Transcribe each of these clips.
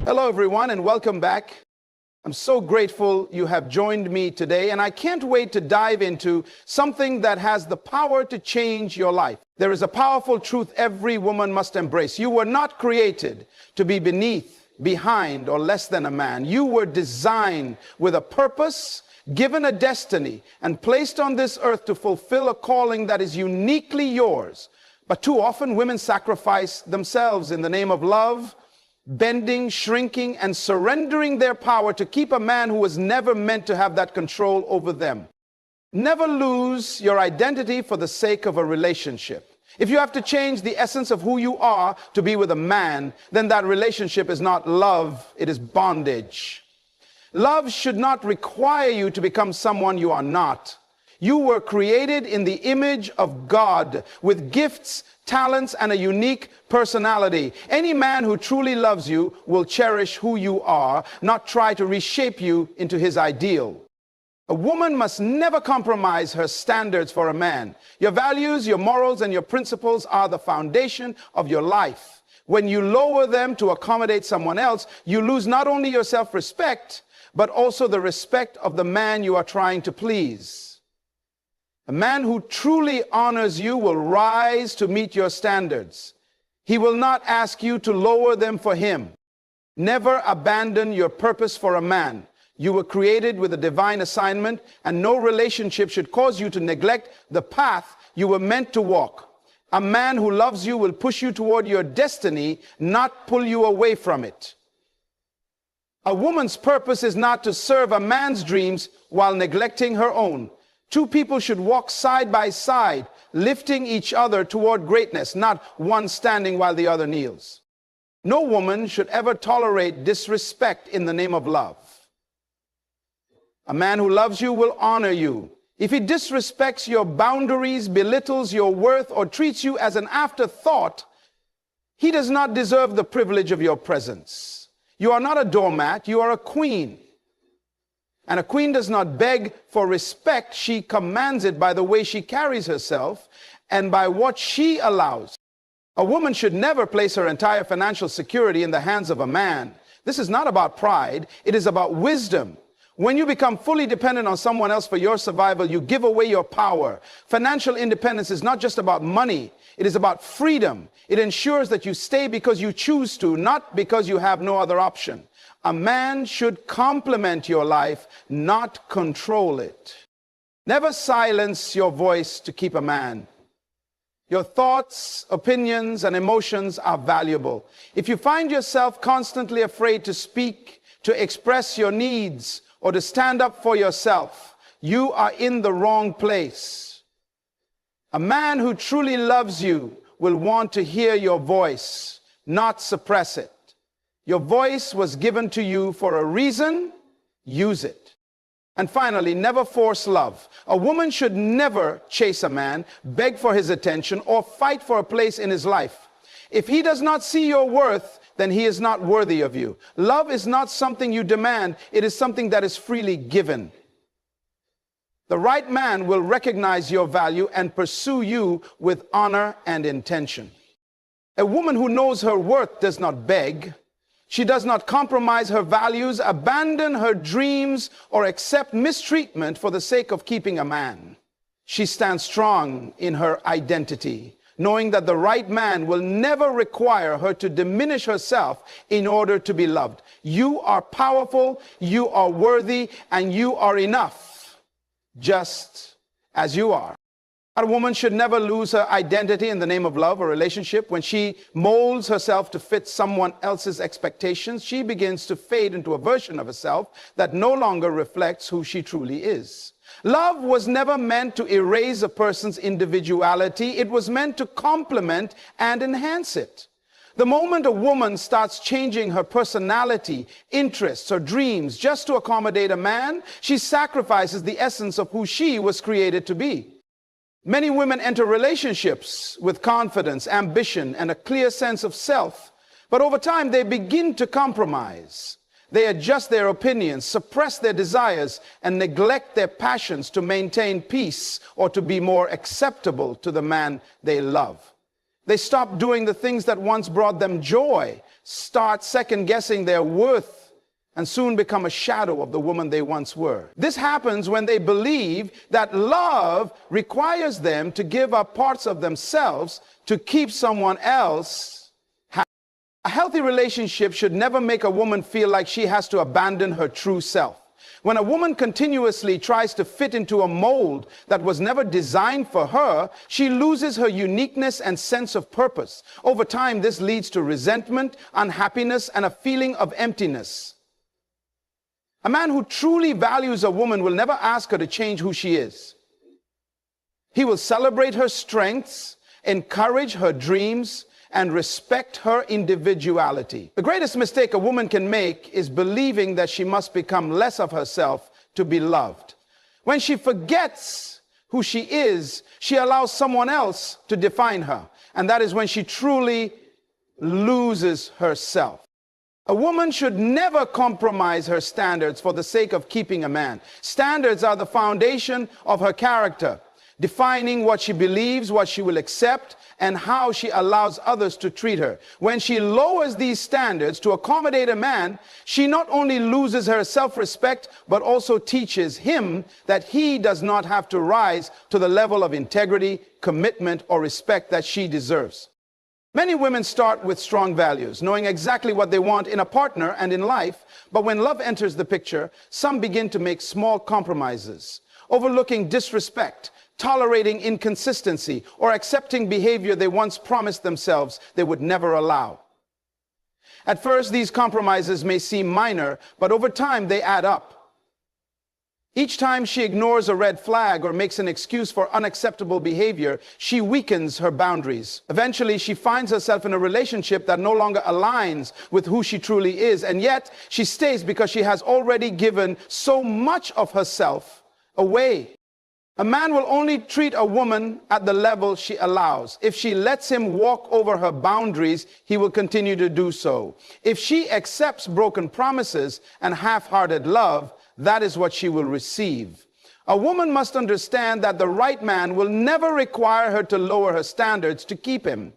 Hello, everyone, and welcome back. I'm so grateful you have joined me today, and I can't wait to dive into something that has the power to change your life. There is a powerful truth every woman must embrace. You were not created to be beneath, behind, or less than a man. You were designed with a purpose, given a destiny, and placed on this earth to fulfill a calling that is uniquely yours. But too often, women sacrifice themselves in the name of love, bending, shrinking, and surrendering their power to keep a man who was never meant to have that control over them. Never lose your identity for the sake of a relationship. If you have to change the essence of who you are to be with a man, then that relationship is not love, it is bondage. Love should not require you to become someone you are not. You were created in the image of God with gifts, talents, and a unique personality. Any man who truly loves you will cherish who you are, not try to reshape you into his ideal. A woman must never compromise her standards for a man. Your values, your morals, and your principles are the foundation of your life. When you lower them to accommodate someone else, you lose not only your self-respect, but also the respect of the man you are trying to please. A man who truly honors you will rise to meet your standards. He will not ask you to lower them for him. Never abandon your purpose for a man. You were created with a divine assignment, and no relationship should cause you to neglect the path you were meant to walk. A man who loves you will push you toward your destiny, not pull you away from it. A woman's purpose is not to serve a man's dreams while neglecting her own. Two people should walk side by side, lifting each other toward greatness, not one standing while the other kneels. No woman should ever tolerate disrespect in the name of love. A man who loves you will honor you. If he disrespects your boundaries, belittles your worth, or treats you as an afterthought, he does not deserve the privilege of your presence. You are not a doormat, you are a queen. And a queen does not beg for respect, she commands it by the way she carries herself and by what she allows. A woman should never place her entire financial security in the hands of a man. This is not about pride, it is about wisdom. When you become fully dependent on someone else for your survival, you give away your power. Financial independence is not just about money, it is about freedom. It ensures that you stay because you choose to, not because you have no other option. A man should complement your life, not control it. Never silence your voice to keep a man. Your thoughts, opinions, and emotions are valuable. If you find yourself constantly afraid to speak, to express your needs, or to stand up for yourself, you are in the wrong place. A man who truly loves you will want to hear your voice, not suppress it. Your voice was given to you for a reason, use it. And finally, never force love. A woman should never chase a man, beg for his attention, or fight for a place in his life. If he does not see your worth, then he is not worthy of you. Love is not something you demand, it is something that is freely given. The right man will recognize your value and pursue you with honor and intention. A woman who knows her worth does not beg. She does not compromise her values, abandon her dreams, or accept mistreatment for the sake of keeping a man. She stands strong in her identity, knowing that the right man will never require her to diminish herself in order to be loved. You are powerful, you are worthy, and you are enough, just as you are. A woman should never lose her identity in the name of love or relationship. When she molds herself to fit someone else's expectations, she begins to fade into a version of herself that no longer reflects who she truly is. Love was never meant to erase a person's individuality. It was meant to complement and enhance it. The moment a woman starts changing her personality, interests, or dreams just to accommodate a man, she sacrifices the essence of who she was created to be. Many women enter relationships with confidence, ambition, and a clear sense of self, but over time they begin to compromise. They adjust their opinions, suppress their desires, and neglect their passions to maintain peace or to be more acceptable to the man they love. They stop doing the things that once brought them joy, start second guessing their worth, and soon become a shadow of the woman they once were. This happens when they believe that love requires them to give up parts of themselves to keep someone else happy. A healthy relationship should never make a woman feel like she has to abandon her true self. When a woman continuously tries to fit into a mold that was never designed for her, she loses her uniqueness and sense of purpose. Over time, this leads to resentment, unhappiness, and a feeling of emptiness. A man who truly values a woman will never ask her to change who she is. He will celebrate her strengths, encourage her dreams, and respect her individuality. The greatest mistake a woman can make is believing that she must become less of herself to be loved. When she forgets who she is, she allows someone else to define her. And that is when she truly loses herself. A woman should never compromise her standards for the sake of keeping a man. Standards are the foundation of her character, defining what she believes, what she will accept, and how she allows others to treat her. When she lowers these standards to accommodate a man, she not only loses her self-respect, but also teaches him that he does not have to rise to the level of integrity, commitment, or respect that she deserves. Many women start with strong values, knowing exactly what they want in a partner and in life, but when love enters the picture, some begin to make small compromises, overlooking disrespect, tolerating inconsistency, or accepting behavior they once promised themselves they would never allow. At first, these compromises may seem minor, but over time they add up. Each time she ignores a red flag or makes an excuse for unacceptable behavior, she weakens her boundaries. Eventually, she finds herself in a relationship that no longer aligns with who she truly is, and yet she stays because she has already given so much of herself away. A man will only treat a woman at the level she allows. If she lets him walk over her boundaries, he will continue to do so. If she accepts broken promises and half-hearted love, that is what she will receive. A woman must understand that the right man will never require her to lower her standards to keep him.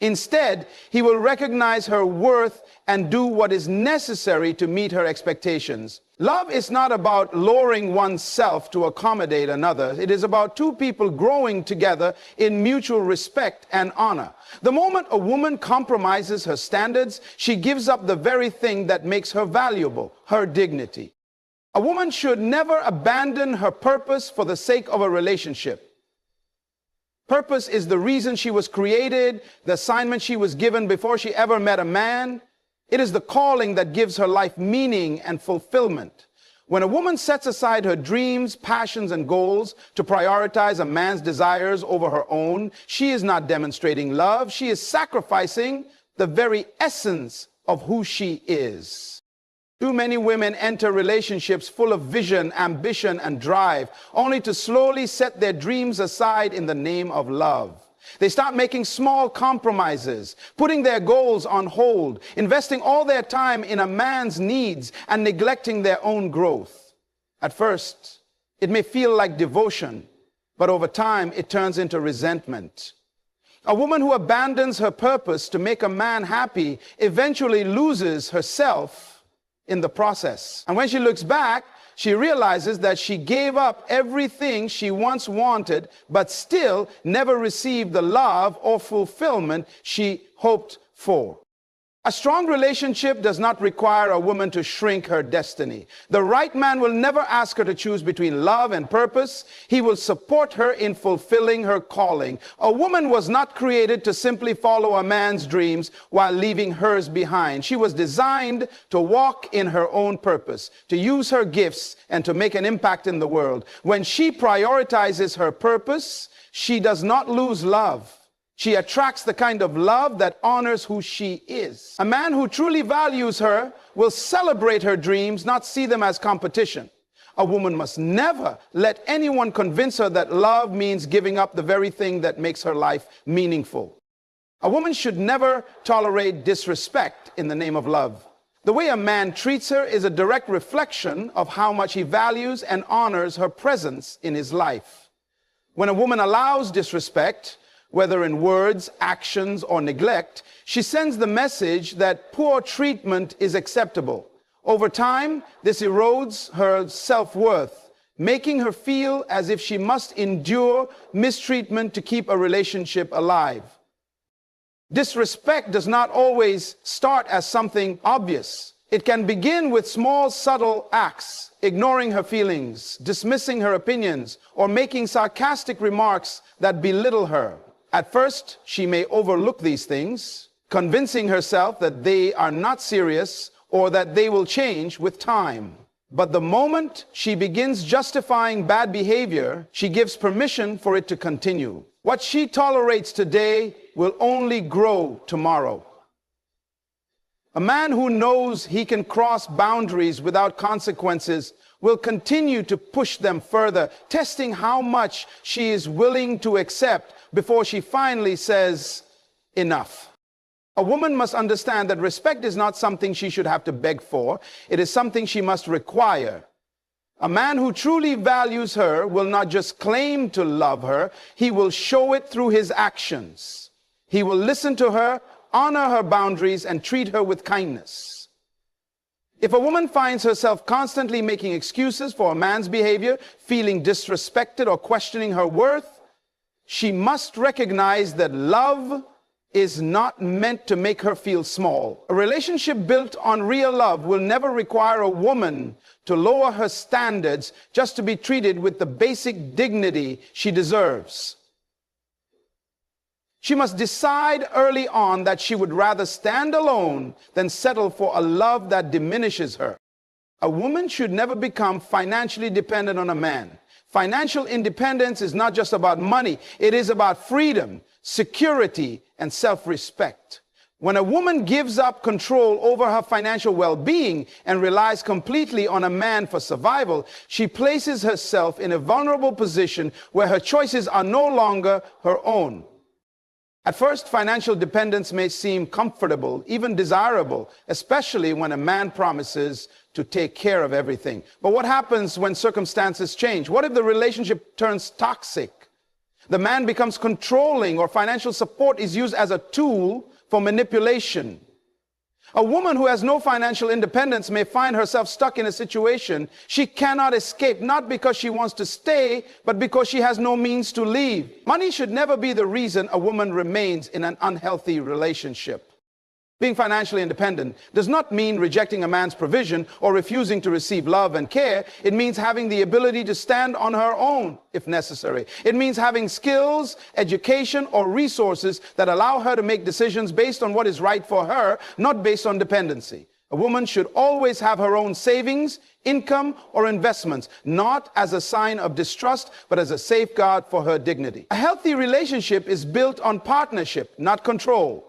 Instead, he will recognize her worth and do what is necessary to meet her expectations. Love is not about lowering oneself to accommodate another. It is about two people growing together in mutual respect and honor. The moment a woman compromises her standards, she gives up the very thing that makes her valuable, her dignity. A woman should never abandon her purpose for the sake of a relationship. Purpose is the reason she was created, the assignment she was given before she ever met a man. It is the calling that gives her life meaning and fulfillment. When a woman sets aside her dreams, passions, and goals to prioritize a man's desires over her own, she is not demonstrating love. She is sacrificing the very essence of who she is. Too many women enter relationships full of vision, ambition, and drive, only to slowly set their dreams aside in the name of love. They start making small compromises, putting their goals on hold, investing all their time in a man's needs, and neglecting their own growth. At first, it may feel like devotion, but over time, it turns into resentment. A woman who abandons her purpose to make a man happy eventually loses herself in the process. And when she looks back, she realizes that she gave up everything she once wanted, but still never received the love or fulfillment she hoped for. A strong relationship does not require a woman to shrink her destiny. The right man will never ask her to choose between love and purpose. He will support her in fulfilling her calling. A woman was not created to simply follow a man's dreams while leaving hers behind. She was designed to walk in her own purpose, to use her gifts, and to make an impact in the world. When she prioritizes her purpose, she does not lose love. She attracts the kind of love that honors who she is. A man who truly values her will celebrate her dreams, not see them as competition. A woman must never let anyone convince her that love means giving up the very thing that makes her life meaningful. A woman should never tolerate disrespect in the name of love. The way a man treats her is a direct reflection of how much he values and honors her presence in his life. When a woman allows disrespect, whether in words, actions, or neglect, she sends the message that poor treatment is acceptable. Over time, this erodes her self-worth, making her feel as if she must endure mistreatment to keep a relationship alive. Disrespect does not always start as something obvious. It can begin with small, subtle acts, ignoring her feelings, dismissing her opinions, or making sarcastic remarks that belittle her. At first, she may overlook these things, convincing herself that they are not serious or that they will change with time. But the moment she begins justifying bad behavior, she gives permission for it to continue. What she tolerates today will only grow tomorrow. A man who knows he can cross boundaries without consequences will continue to push them further, testing how much she is willing to accept before she finally says, enough. A woman must understand that respect is not something she should have to beg for. It is something she must require. A man who truly values her will not just claim to love her, he will show it through his actions. He will listen to her, honor her boundaries, and treat her with kindness. If a woman finds herself constantly making excuses for a man's behavior, feeling disrespected or questioning her worth, she must recognize that love is not meant to make her feel small. A relationship built on real love will never require a woman to lower her standards just to be treated with the basic dignity she deserves. She must decide early on that she would rather stand alone than settle for a love that diminishes her. A woman should never become financially dependent on a man. Financial independence is not just about money. It is about freedom, security, and self-respect. When a woman gives up control over her financial well-being and relies completely on a man for survival, she places herself in a vulnerable position where her choices are no longer her own. At first, financial dependence may seem comfortable, even desirable, especially when a man promises to take care of everything. But what happens when circumstances change? What if the relationship turns toxic? The man becomes controlling, or financial support is used as a tool for manipulation. A woman who has no financial independence may find herself stuck in a situation she cannot escape, not because she wants to stay, but because she has no means to leave. Money should never be the reason a woman remains in an unhealthy relationship. Being financially independent does not mean rejecting a man's provision or refusing to receive love and care. It means having the ability to stand on her own if necessary. It means having skills, education, or resources that allow her to make decisions based on what is right for her, not based on dependency. A woman should always have her own savings, income, or investments, not as a sign of distrust, but as a safeguard for her dignity. A healthy relationship is built on partnership, not control.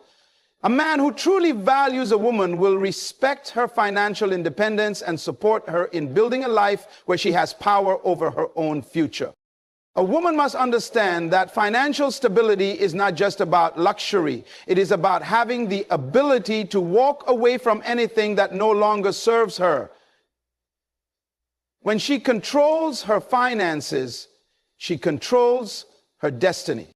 A man who truly values a woman will respect her financial independence and support her in building a life where she has power over her own future. A woman must understand that financial stability is not just about luxury. It is about having the ability to walk away from anything that no longer serves her. When she controls her finances, she controls her destiny.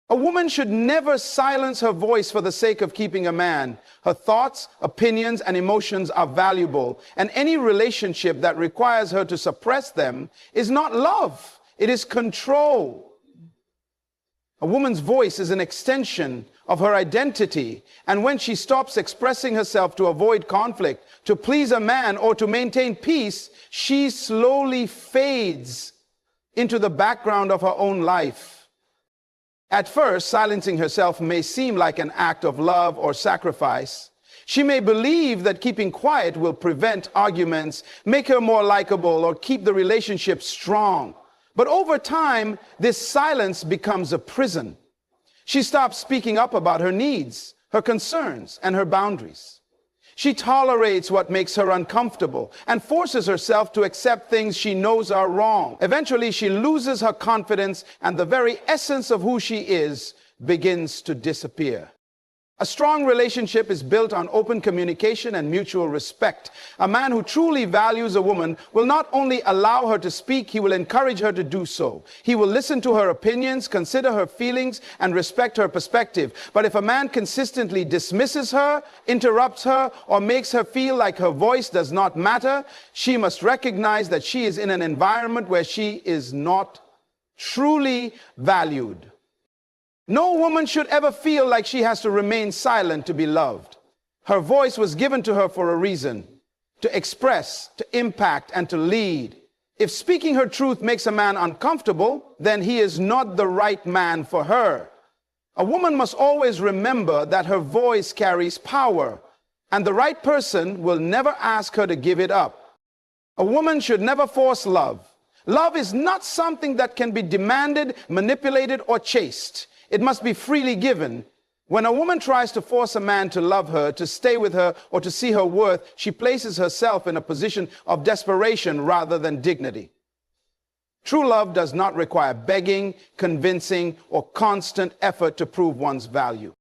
A woman should never silence her voice for the sake of keeping a man. Her thoughts, opinions, and emotions are valuable, and any relationship that requires her to suppress them is not love, it is control. A woman's voice is an extension of her identity, and when she stops expressing herself to avoid conflict, to please a man, or to maintain peace, she slowly fades into the background of her own life. At first, silencing herself may seem like an act of love or sacrifice. She may believe that keeping quiet will prevent arguments, make her more likable, or keep the relationship strong. But over time, this silence becomes a prison. She stops speaking up about her needs, her concerns, and her boundaries. She tolerates what makes her uncomfortable and forces herself to accept things she knows are wrong. Eventually, she loses her confidence, and the very essence of who she is begins to disappear. A strong relationship is built on open communication and mutual respect. A man who truly values a woman will not only allow her to speak, he will encourage her to do so. He will listen to her opinions, consider her feelings, and respect her perspective. But if a man consistently dismisses her, interrupts her, or makes her feel like her voice does not matter, she must recognize that she is in an environment where she is not truly valued. No woman should ever feel like she has to remain silent to be loved. Her voice was given to her for a reason: to express, to impact, and to lead. If speaking her truth makes a man uncomfortable, then he is not the right man for her. A woman must always remember that her voice carries power, and the right person will never ask her to give it up. A woman should never force love. Love is not something that can be demanded, manipulated, or chased. It must be freely given. When a woman tries to force a man to love her, to stay with her, or to see her worth, she places herself in a position of desperation rather than dignity. True love does not require begging, convincing, or constant effort to prove one's value.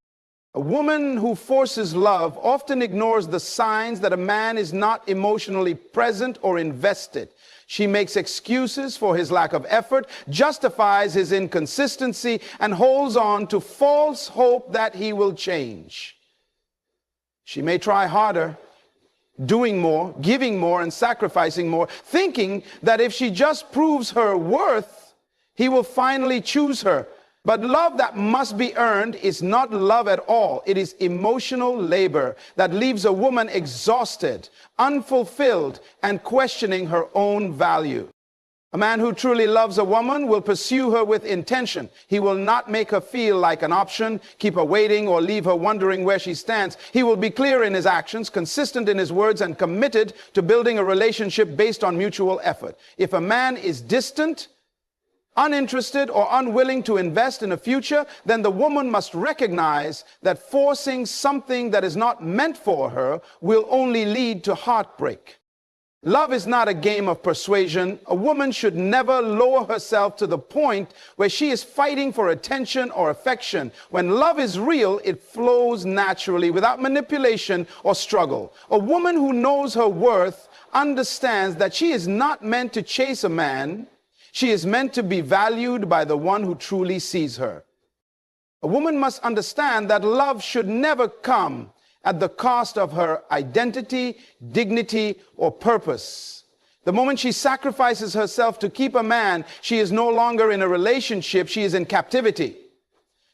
A woman who forces love often ignores the signs that a man is not emotionally present or invested. She makes excuses for his lack of effort, justifies his inconsistency, and holds on to false hope that he will change. She may try harder, doing more, giving more, and sacrificing more, thinking that if she just proves her worth, he will finally choose her. But love that must be earned is not love at all. It is emotional labor that leaves a woman exhausted, unfulfilled, and questioning her own value. A man who truly loves a woman will pursue her with intention. He will not make her feel like an option, keep her waiting, or leave her wondering where she stands. He will be clear in his actions, consistent in his words, and committed to building a relationship based on mutual effort. If a man is distant, uninterested, or unwilling to invest in a future, then the woman must recognize that forcing something that is not meant for her will only lead to heartbreak. Love is not a game of persuasion. A woman should never lower herself to the point where she is fighting for attention or affection. When love is real, it flows naturally without manipulation or struggle. A woman who knows her worth understands that she is not meant to chase a man. She is meant to be valued by the one who truly sees her. A woman must understand that love should never come at the cost of her identity, dignity, or purpose. The moment she sacrifices herself to keep a man, she is no longer in a relationship, she is in captivity.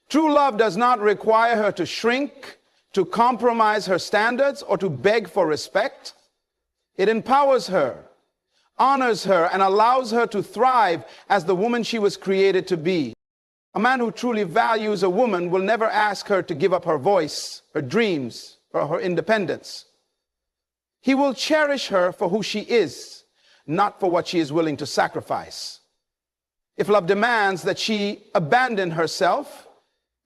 True love does not require her to shrink, to compromise her standards, or to beg for respect. It empowers her, honors her, and allows her to thrive as the woman she was created to be. A man who truly values a woman will never ask her to give up her voice, her dreams, or her independence. He will cherish her for who she is, not for what she is willing to sacrifice. If love demands that she abandon herself,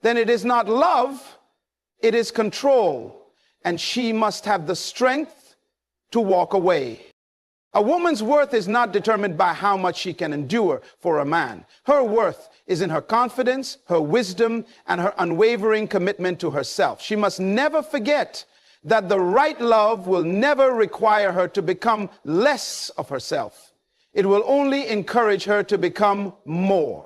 then it is not love, it is control, and she must have the strength to walk away. A woman's worth is not determined by how much she can endure for a man. Her worth is in her confidence, her wisdom, and her unwavering commitment to herself. She must never forget that the right love will never require her to become less of herself. It will only encourage her to become more.